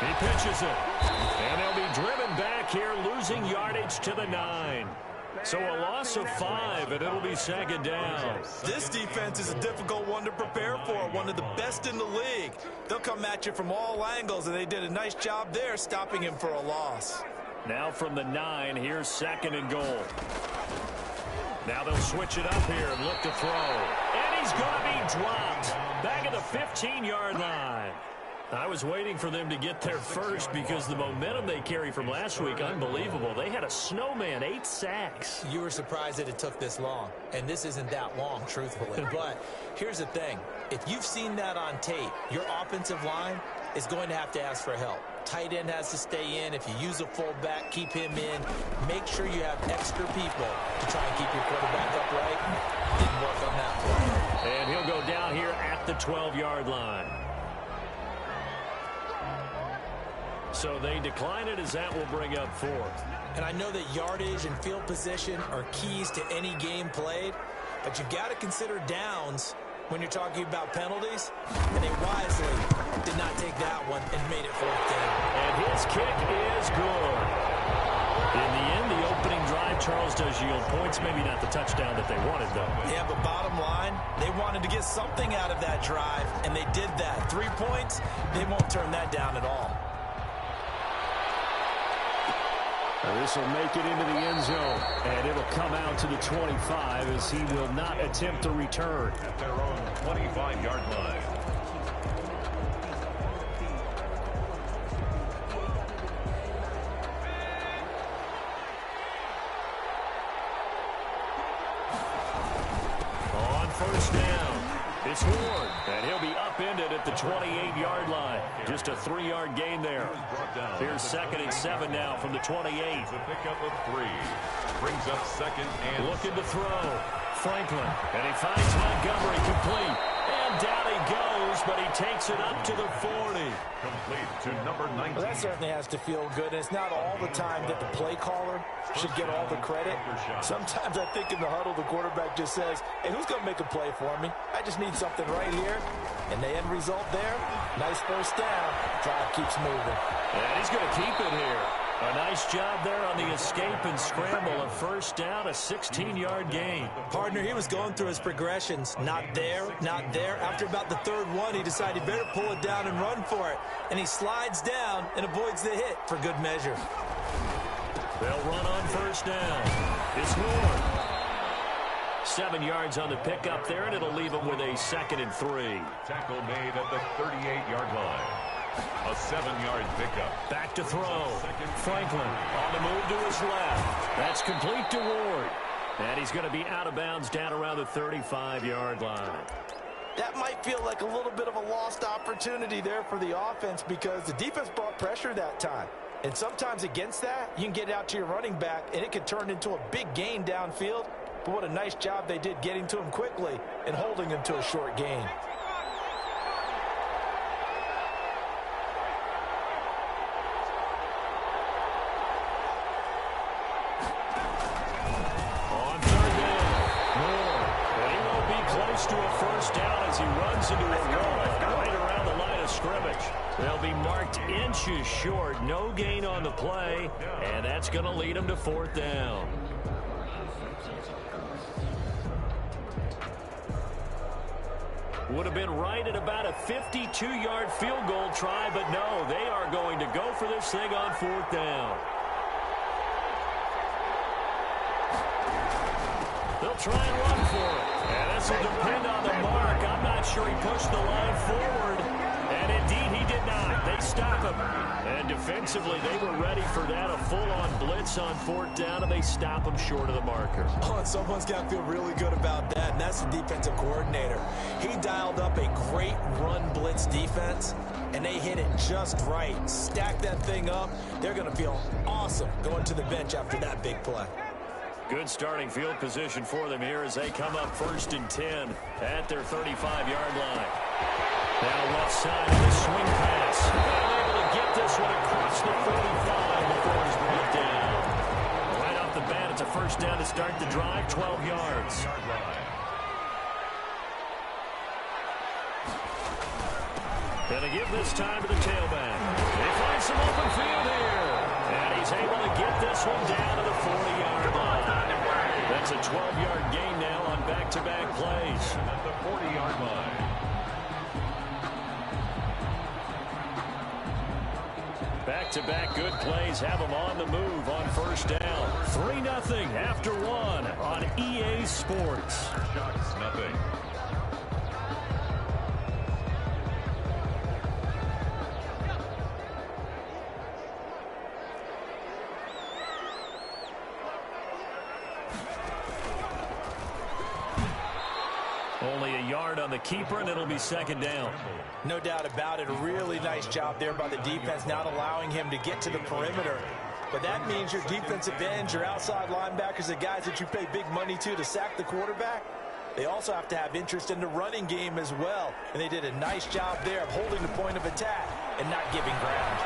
He pitches it. And they'll be driven back here, losing yardage to the 9. So a loss of 5, and it'll be second down. This defense is a difficult one to prepare for, one of the best in the league. They'll come at you from all angles, and they did a nice job there stopping him for a loss. Now from the 9, here's second and goal. Now they'll switch it up here and look to throw. And he's going to be dropped back at the 15-yard line. I was waiting for them to get there first because the momentum they carry from last week, unbelievable. They had a snowman, 8 sacks. You were surprised that it took this long, and this isn't that long, truthfully. But here's the thing. If you've seen that on tape, your offensive line is going to have to ask for help. Tight end has to stay in. If you use a fullback, keep him in. Make sure you have extra people to try and keep your quarterback upright. Didn't work on that play. And he'll go down here at the 12-yard line. So they decline it as that will bring up 4th. And I know that yardage and field position are keys to any game played, but you've got to consider downs when you're talking about penalties, and they wisely did not take that one and made it 4th down. And his kick is good. In the end, the opening drive, Charles, does yield points. Maybe not the touchdown that they wanted, though. Yeah, but bottom line, they wanted to get something out of that drive, and they did that. 3 points, they won't turn that down at all. This will make it into the end zone, and it'll come out to the 25 as he will not attempt to return. At their own 25-yard line. On first down, it's Ward, and he'll be upended at the 28-yard line. Just a 3-yard gain there. Here's second and 7 now from the 28. The pickup of 3. Brings up second and looking to throw. Franklin, and he finds Montgomery complete. And down he goes, but he takes it up to the 40. Complete to number 19. Well, that certainly has to feel good. And it's not all the time that the play caller should get all the credit. Sometimes I think in the huddle, the quarterback just says, hey, who's going to make a play for me? I just need something right here. And the end result there, nice first down. Drive keeps moving. And he's going to keep it here. A nice job there on the escape and scramble. A first down, a 16-yard gain. Partner, he was going through his progressions. Not there, not there. After about the 3rd one, he decided he better pull it down and run for it. And he slides down and avoids the hit for good measure. They'll run on first down. It's Ward. 7 yards on the pickup there, and it'll leave him with a 2nd and 3. Tackle made at the 38-yard line. A 7-yard pickup. Back to throw. Franklin on the move to his left. That's complete to Ward. And he's going to be out of bounds down around the 35-yard line. That might feel like a little bit of a lost opportunity there for the offense because the defense brought pressure that time. And sometimes against that, you can get out to your running back, and it can turn into a big gain downfield. But what a nice job they did getting to him quickly and holding him to a short gain. To a first down as he runs into a wall right around the line of scrimmage. They'll be marked inches short. No gain on the play, and that's going to lead them to 4th down. Would have been right at about a 52-yard field goal try, but no, they are going to go for this thing on 4th down. They'll try and run for it. And this will depend on the mark. I'm not sure he pushed the line forward. And indeed, he did not. They stop him. And defensively, they were ready for that. A full-on blitz on 4th down, and they stop him short of the marker. Oh, and someone's got to feel really good about that, and that's the defensive coordinator. He dialed up a great run blitz defense, and they hit it just right. Stack that thing up. They're going to feel awesome going to the bench after that big play. Good starting field position for them here as they come up 1st and 10 at their 35-yard line. Now left side of the swing pass. And able to get this one across the 45 before he's brought down. Right off the bat, it's a first down to start the drive, 12 yards. Gonna give this time to the tailback. He finds some open field here. And he's able to get this one down to the 40-yard line. That's a 12-yard gain now on back-to-back plays. At the 40-yard line. Back-to-back good plays have them on the move on first down. 3-0 after one on EA Sports. Shots, nothing. Only a yard on the keeper, and it'll be second down. No doubt about it. A really nice job there by the defense, not allowing him to get to the perimeter. But that means your defensive ends, your outside linebackers, the guys that you pay big money to sack the quarterback, they also have to have interest in the running game as well. And they did a nice job there of holding the point of attack and not giving ground.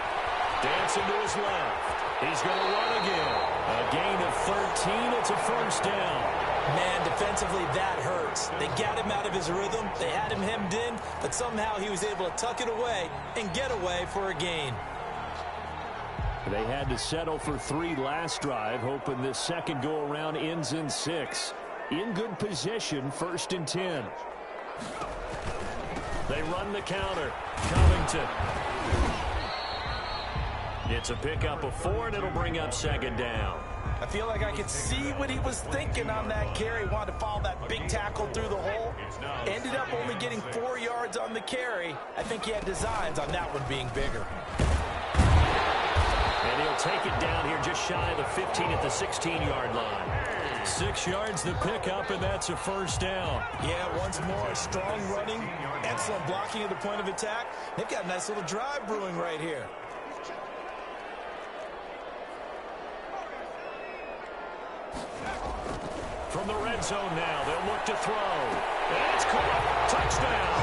Dancing to his left. He's going to run again. A gain of 13. It's a first down. Man, defensively, that hurts. They got him out of his rhythm. They had him hemmed in, but somehow he was able to tuck it away and get away for a gain. They had to settle for 3 last drive, hoping this second go-around ends in 6. In good position, 1st and 10. They run the counter. Covington. It's a pickup of 4, and it'll bring up second down. I feel like I could see what he was thinking on that carry. Wanted to follow that big tackle through the hole. Ended up only getting 4 yards on the carry. I think he had designs on that one being bigger. And he'll take it down here just shy of the 15 at the 16-yard line. 6 yards the pickup, and that's a first down. Yeah, once more, strong running, excellent blocking at the point of attack. They've got a nice little drive brewing right here. From the red zone now, they'll look to throw. And it's caught. Touchdown.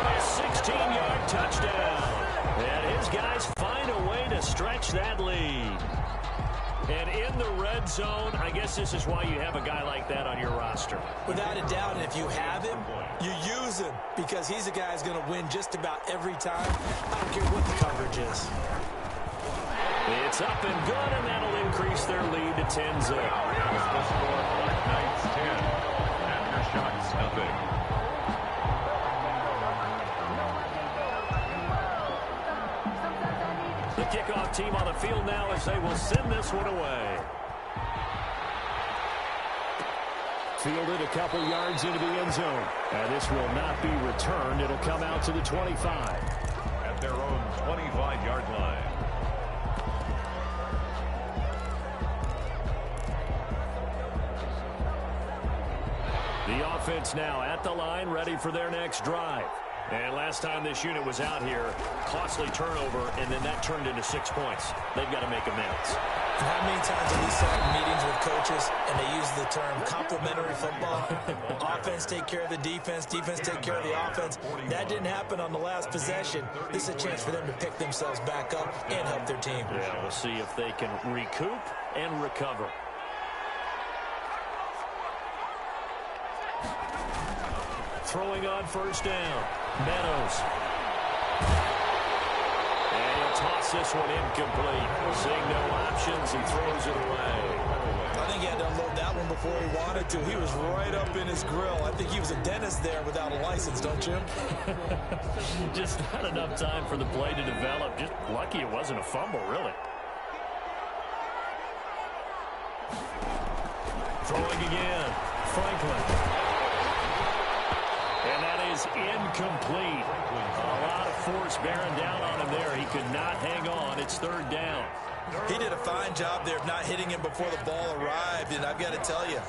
A 16-yard touchdown. And his guys find a way to stretch that lead. And in the red zone, I guess this is why you have a guy like that on your roster. Without a doubt, and if you have him, you use him because he's a guy who's going to win just about every time. I don't care what the coverage is. It's up and good, and that'll increase their lead to 10-0. The score, Black Knights 10. After shots, nothing. The kickoff team on the field now as they will send this one away. Fielded a couple yards into the end zone. And this will not be returned. It'll come out to the 25. At their own 25-yard line. The offense now at the line, ready for their next drive. And last time this unit was out here, costly turnover, and then that turned into 6 points. They've got to make amends. And how many times have we sat in meetings with coaches and they use the term complementary football? Offense take care of the defense, defense take care of the offense. That didn't happen on the last possession. This is a chance for them to pick themselves back up and help their team. Yeah, we'll see if they can recoup and recover. Throwing on first down. Meadows. And he'll toss this one incomplete. Seeing no options, he throws it away. I think he had to unload that one before he wanted to. He was right up in his grill. I think he was a dentist there without a license, don't you? Just not enough time for the play to develop. Just lucky it wasn't a fumble, really. Throwing again. Franklin. And that is incomplete. A lot of force bearing down on him there. He could not hang on. It's third down. He did a fine job there of not hitting him before the ball arrived. And I've got to tell you,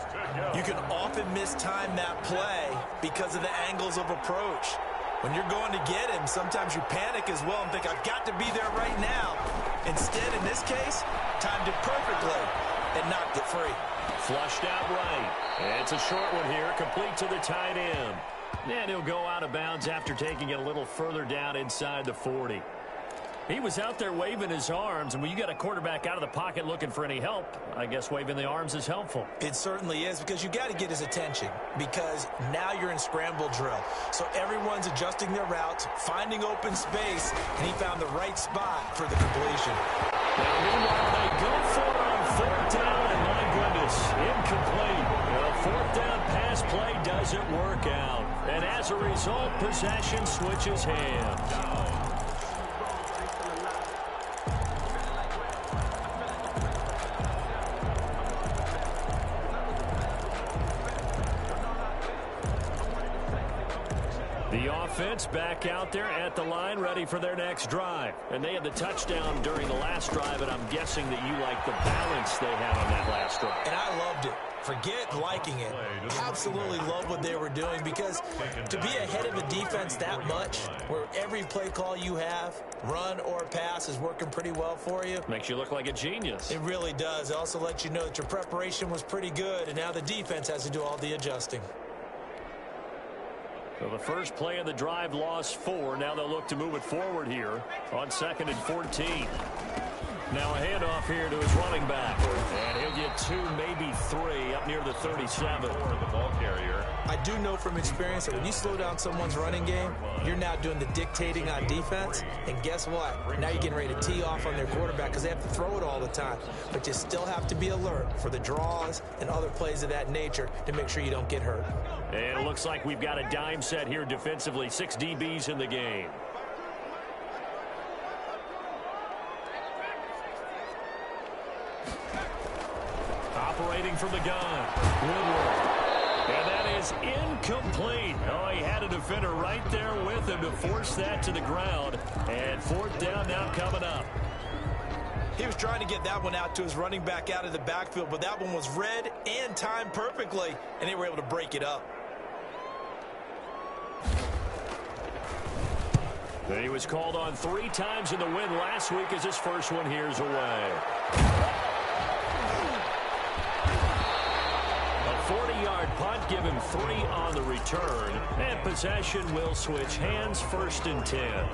you can often mistime that play because of the angles of approach. When you're going to get him, sometimes you panic as well and think, I've got to be there right now. Instead, in this case, timed it perfectly and knocked it free. Flushed out right. It's a short one here, complete to the tight end. And he'll go out of bounds after taking it a little further down inside the 40. He was out there waving his arms, and when you got a quarterback out of the pocket looking for any help, I guess waving the arms is helpful. It certainly is, because you got to get his attention, because now you're in scramble drill. So everyone's adjusting their routes, finding open space, and he found the right spot for the completion. Now, meanwhile, they go for it on fourth down, and my goodness, incomplete. The fourth down pass play doesn't work out. And as a result, possession switches hands. The offense back out there at the line, ready for their next drive. And they had the touchdown during the last drive, and I'm guessing that you like the balance they had on that last drive. And I loved it. Forget liking it. Absolutely love what they were doing, because to be ahead of a defense that much, where every play call you have, run or pass, is working pretty well for you. Makes you look like a genius. It really does. It also lets you know that your preparation was pretty good, and now the defense has to do all the adjusting. So the first play of the drive lost 4. Now they'll look to move it forward here on 2nd and 14. Now a handoff here to his running back. And he'll get 2, maybe 3 up near the 37. The ball carrier. I do know from experience that when you slow down someone's running game, you're now doing the dictating on defense. And guess what? Now you're getting ready to tee off on their quarterback, because they have to throw it all the time. But you still have to be alert for the draws and other plays of that nature to make sure you don't get hurt. And it looks like we've got a dime set here defensively. 6 DBs in the game. Operating from the gun. Woodward. And that is incomplete. Oh, he had a defender right there with him to force that to the ground. And fourth down now coming up. He was trying to get that one out to his running back out of the backfield, but that one was read and timed perfectly, and they were able to break it up. He was called on 3 times in the win last week, as his first one here's away. A 40-yard punt, give him 3 on the return, and possession will switch hands, 1st and 10.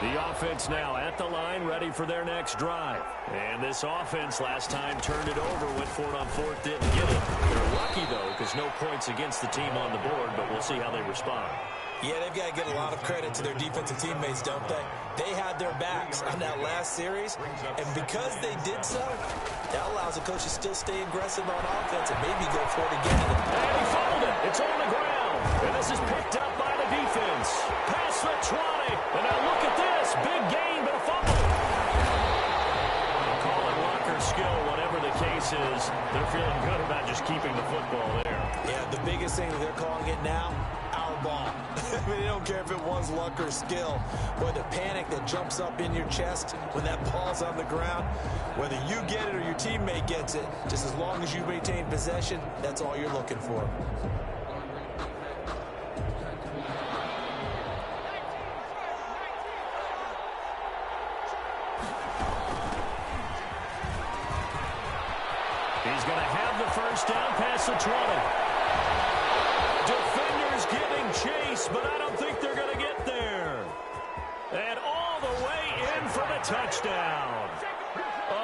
The offense now at the line, ready for their next drive. And this offense last time turned it over, went for it on 4th, didn't get it. They're lucky, though, because no points against the team on the board, but we'll see how they respond. Yeah, they've got to get a lot of credit to their defensive teammates, don't they? They had their backs on that last series, and because they did so, that allows the coach to still stay aggressive on offense and maybe go for it again. And he fumbled it. It's on the ground. And this is picked up by the defense. Past the 20. And now look at this. Big gain, but a fumble. They'll call it luck or skill, whatever the case is. They're feeling good about just keeping the football there. Yeah, the biggest thing that they're calling it now, our ball. I mean, they don't care if it was luck or skill. Boy, the panic that jumps up in your chest when that ball's on the ground, whether you get it or your teammate gets it, just as long as you maintain possession, that's all you're looking for. He's going to have the first down past the 20. Defenders giving chase, but I don't think they're going to get there. And all the way in for the touchdown.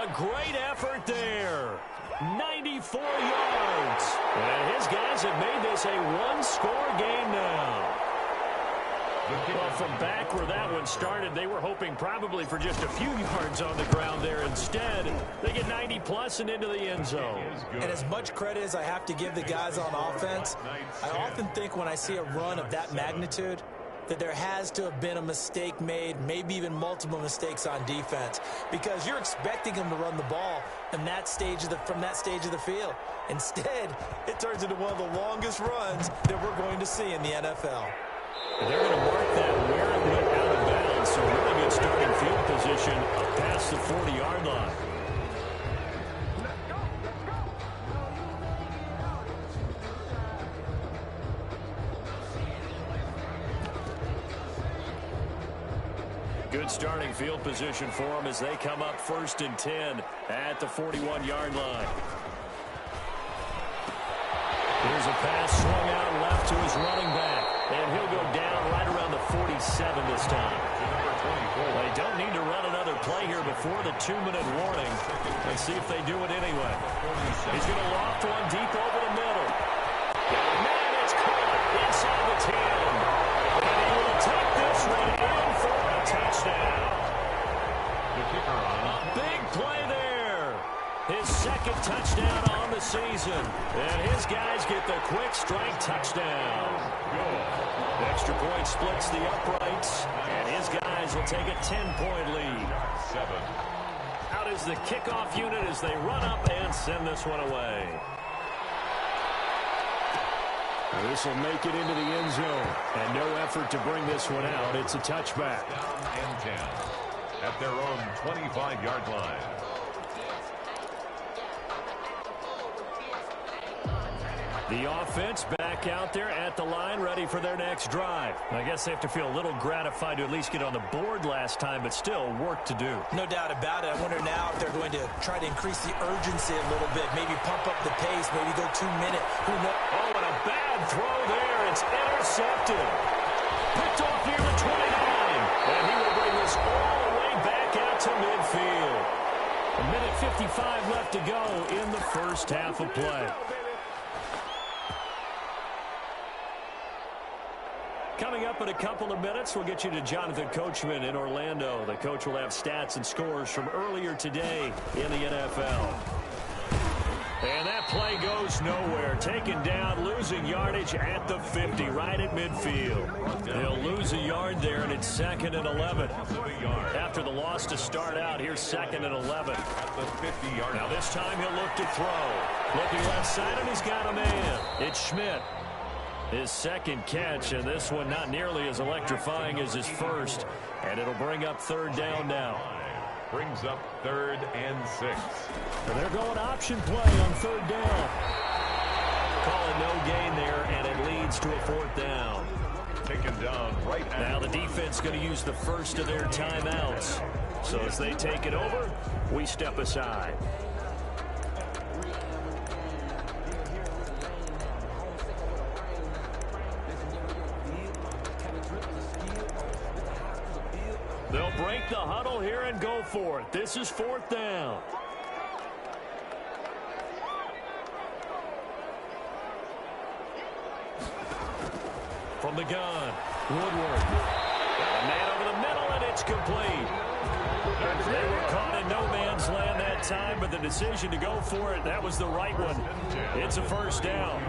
A great effort there. 94 yards. And his guys have made this a one-score game now. Well, from back where that one started, they were hoping probably for just a few yards on the ground there. Instead, they get 90-plus and into the end zone. And as much credit as I have to give the guys on offense, I often think when I see a run of that magnitude that there has to have been a mistake made, maybe even multiple mistakes on defense, because you're expecting them to run the ball in that stage of from that stage of the field. Instead, it turns into one of the longest runs that we're going to see in the NFL. And they're going to mark that where it went out of bounds. So really good starting field position up past the 40-yard line. Good starting field position for them as they come up 1st and 10 at the 41-yard line. Here's a pass swung out left to his running back. And he'll go down right around the before the 2-minute warning. Let's see if they do it anyway. He's going to loft one deep over the middle. Man, it's caught inside the 10. And he will take this one in for a touchdown. The kicker on. A big play there. His second touchdown on the season. And his guys get the quick strike touchdown. The extra point splits the uprights. And his guys will take a 10-point lead. 7. Out is the kickoff unit as they run up and send this one away. This will make it into the end zone. And no effort to bring this one out. It's a touchback. Down and 10 at their own 25-yard line. The offense back out there at the line, ready for their next drive. I guess they have to feel a little gratified to at least get on the board last time, but still work to do. No doubt about it. I wonder now if they're going to try to increase the urgency a little bit, maybe pump up the pace, maybe go 2-minute. Who knows? Oh, and a bad throw there. It's intercepted. Picked off near the 29. And he will bring this all the way back out to midfield. 1:55 left to go in the first half of play. Coming up in a couple of minutes, we'll get you to Jonathan Coachman in Orlando. The coach will have stats and scores from earlier today in the NFL. And that play goes nowhere. Taken down, losing yardage at the 50, right at midfield. They'll lose a yard there, and it's 2nd and 11. After the loss to start out, here's 2nd and 11. At the 50-yard. Now this time he'll look to throw. Looking left side, and he's got a man. It's Schmidt. His second catch, and this one not nearly as electrifying as his first. And it'll bring up 3rd down now. Brings up 3rd and 6. And they're going option play on 3rd down. Call it no gain there, and it leads to a 4th down. Taken down right at. Now the defense going to use the first of their timeouts. So as they take it over, we step aside. They'll break the huddle here and go for it. This is 4th down. From the gun, Woodward. Got a man over the middle, and it's complete. They were caught in no man's land that time, but the decision to go for it, that was the right one. It's a 1st down.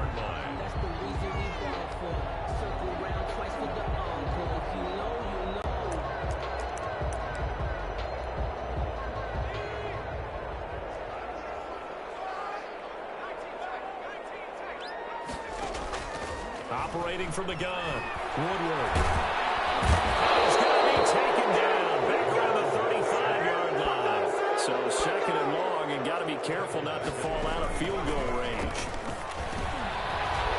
Operating from the gun, Woodward. He's going to be taken down back around the 35-yard line. So 2nd and long, and got to be careful not to fall out of field goal range.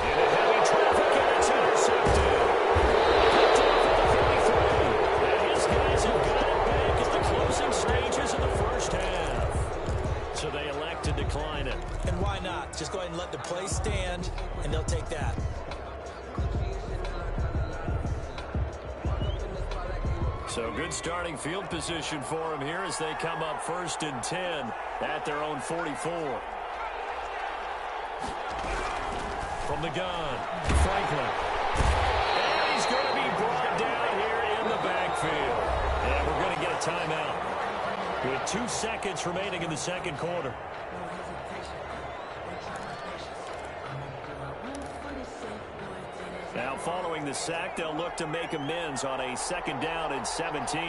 Into heavy traffic, and it's intercepted. Picked off at the 33. And his guys have got it back at the closing stages of the first half. So they elect to decline it. And why not? Just go ahead and let the play stand, and they'll take that. So good starting field position for them here as they come up 1st and 10 at their own 44. From the gun, Franklin. And he's going to be brought down here in the backfield. And we're going to get a timeout with 2 seconds remaining in the 2nd quarter. Now following the sack, they'll look to make amends on a 2nd down and 17.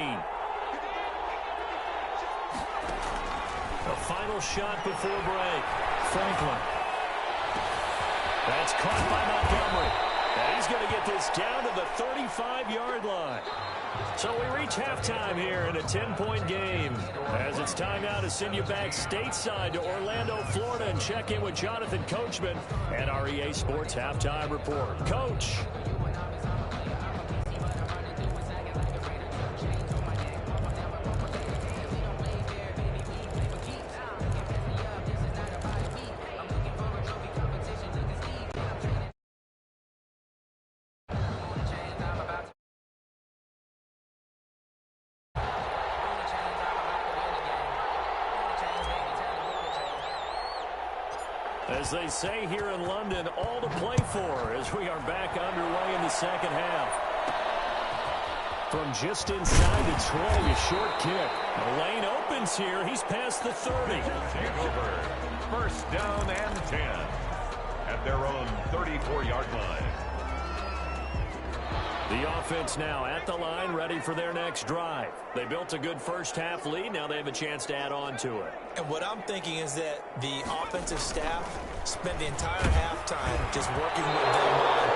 A final shot before break. Franklin. That's caught by Montgomery. And he's going to get this down to the 35-yard line. So we reach halftime here in a 10-point game. As it's time now to send you back stateside to Orlando, Florida, and check in with Jonathan Coachman and our EA Sports Halftime Report. Coach. As they say here in London, all to play for as we are back underway in the second half. From just inside the 20, a short kick. The lane opens here. He's past the 30. Over. First down and 10 at their own 34-yard line. The offense now at the line, ready for their next drive. They built a good first-half lead. Now they have a chance to add on to it. And what I'm thinking is that the offensive staff spent the entire halftime just working with them on,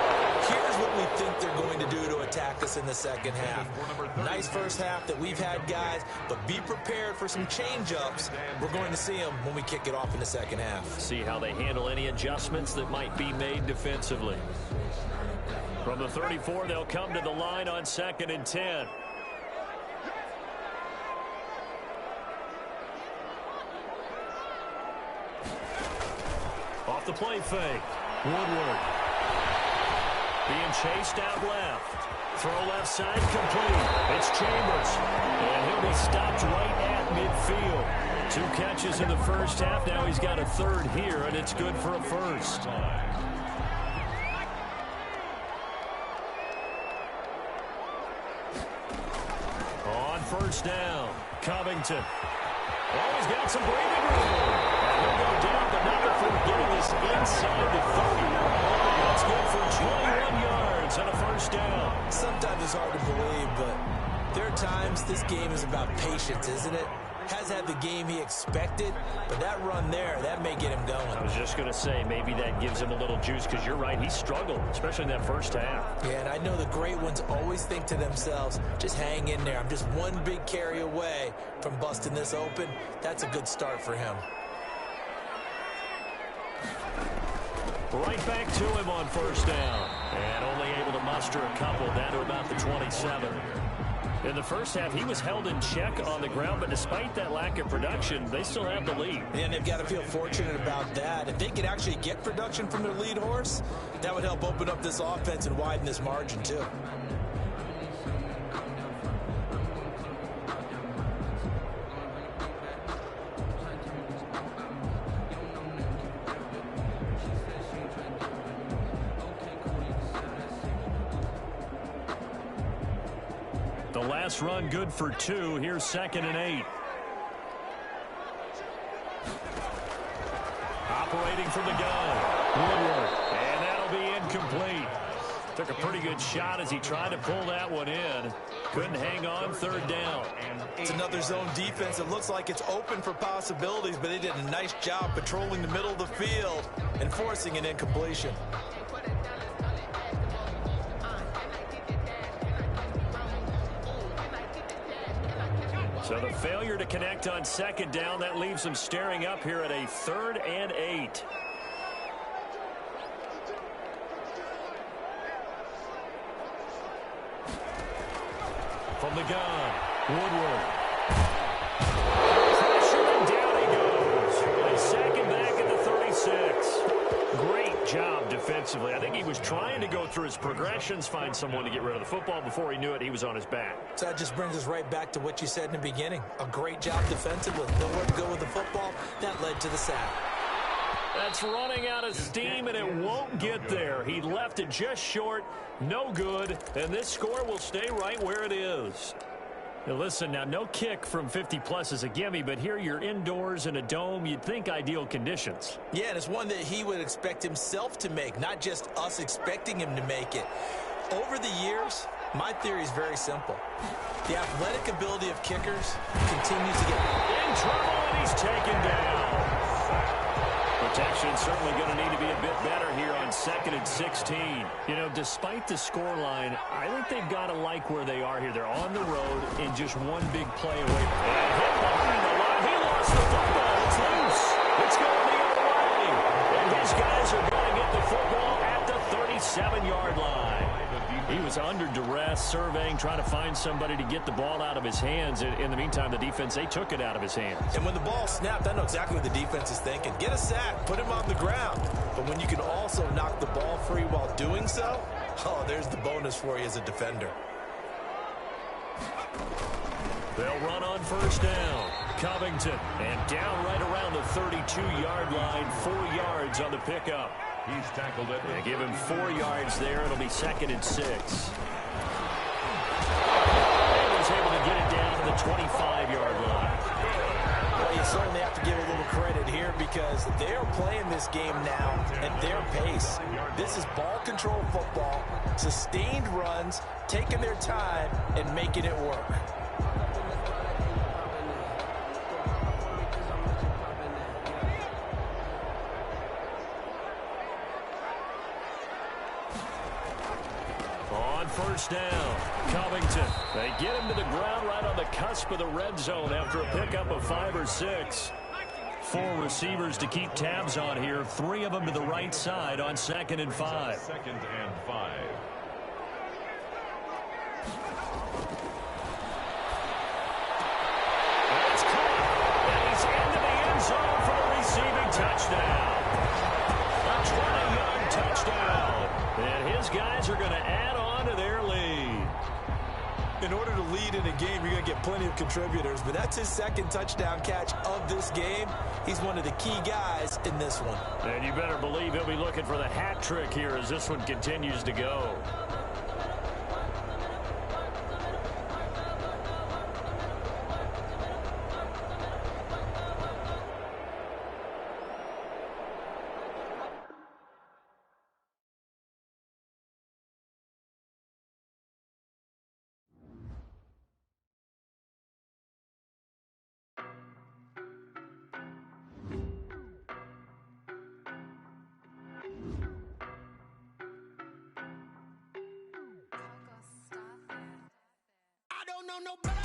here's what we think they're going to do to attack us in the second half. Nice first half that we've had, guys, but be prepared for some change-ups. We're going to see them when we kick it off in the second half. See how they handle any adjustments that might be made defensively. From the 34, they'll come to the line on 2nd and 10. Off the play fake. Woodward. Being chased out left. Throw left side complete. It's Chambers. And he'll be stopped right at midfield. 2 catches in the first half. Now he's got a third here, and it's good for a first. On first down, Covington. Oh, he's got some breathing room. And he'll go down, but not before getting this inside the 30. That's good for 21 yards and a first down. Sometimes it's hard to believe, but there are times this game is about patience, isn't it? Has had the game he expected, but that run there, that may get him going. I was just going to say, maybe that gives him a little juice, because you're right, he struggled, especially in that first half. Yeah, and I know the great ones always think to themselves, just hang in there. I'm just one big carry away from busting this open. That's a good start for him. Right back to him on first down. And only able to muster a couple down to about the 27. In the first half, he was held in check on the ground, but despite that lack of production, they still have the lead. And they've got to feel fortunate about that. If they could actually get production from their lead horse, that would help open up this offense and widen this margin, too. The last run good for 2. Here's 2nd and 8. Operating from the gun. Woodward. And that'll be incomplete. Took a pretty good shot as he tried to pull that one in. Couldn't hang on. 3rd down. It's another zone defense. It looks like it's open for possibilities, but they did a nice job patrolling the middle of the field and forcing an incompletion. So the failure to connect on 2nd down, that leaves them staring up here at a 3rd and 8. From the gun, Woodward. Pressure, and down he goes. They sack him back at the 36. Great job defensively. I think he was trying to go through his progressions, find someone to get rid of the football. Before he knew it, he was on his back. So that just brings us right back to what you said in the beginning. A great job defensively. Nowhere to go with the football. That led to the sack. That's running out of steam, and it won't get there. He left it just short. No good. And this score will stay right where it is. Now listen, now no kick from 50-plus is a gimme, but here you're indoors in a dome. You'd think ideal conditions. Yeah, and it's one that he would expect himself to make, not just us expecting him to make it. Over the years, my theory is very simple. The athletic ability of kickers continues to get in trouble, and he's taken down. Protection certainly going to need to be a bit better here on 2nd and 16. You know, despite the scoreline, I think they've got to like where they are here. They're on the road and just one big play away. And hit behind the line. He lost the football. It's loose. It's going the other way. And his guys are going to get the football at the 37-yard line. He was under duress, surveying, trying to find somebody to get the ball out of his hands. In the meantime, the defense, they took it out of his hands. And when the ball snapped, I know exactly what the defense is thinking. Get a sack, put him on the ground. But when you can also knock the ball free while doing so, oh, there's the bonus for you as a defender. They'll run on first down. Covington. And down right around the 32-yard line, 4 yards on the pickup. He's tackled it. They give him 4 yards there. It'll be 2nd and 6. He was able to get it down to the 25-yard line. Well, you certainly have to give a little credit here because they're playing this game now at their pace. This is ball control football, sustained runs, taking their time, and making it work. On first down, Covington. They get him to the ground right on the cusp of the red zone after a pickup of 5 or 6. 4 receivers to keep tabs on here. 3 of them to the right side on 2nd and 5. 2nd and 5. That's caught. And he's into the end zone for the receiving touchdown. A 20-yard touchdown. And his guys are going to add on to their lead. In order to lead in a game, you're going to get plenty of contributors, but that's his 2nd touchdown catch of this game. He's one of the key guys in this one. And you better believe he'll be looking for the hat trick here as this one continues to go. I don't know nobody.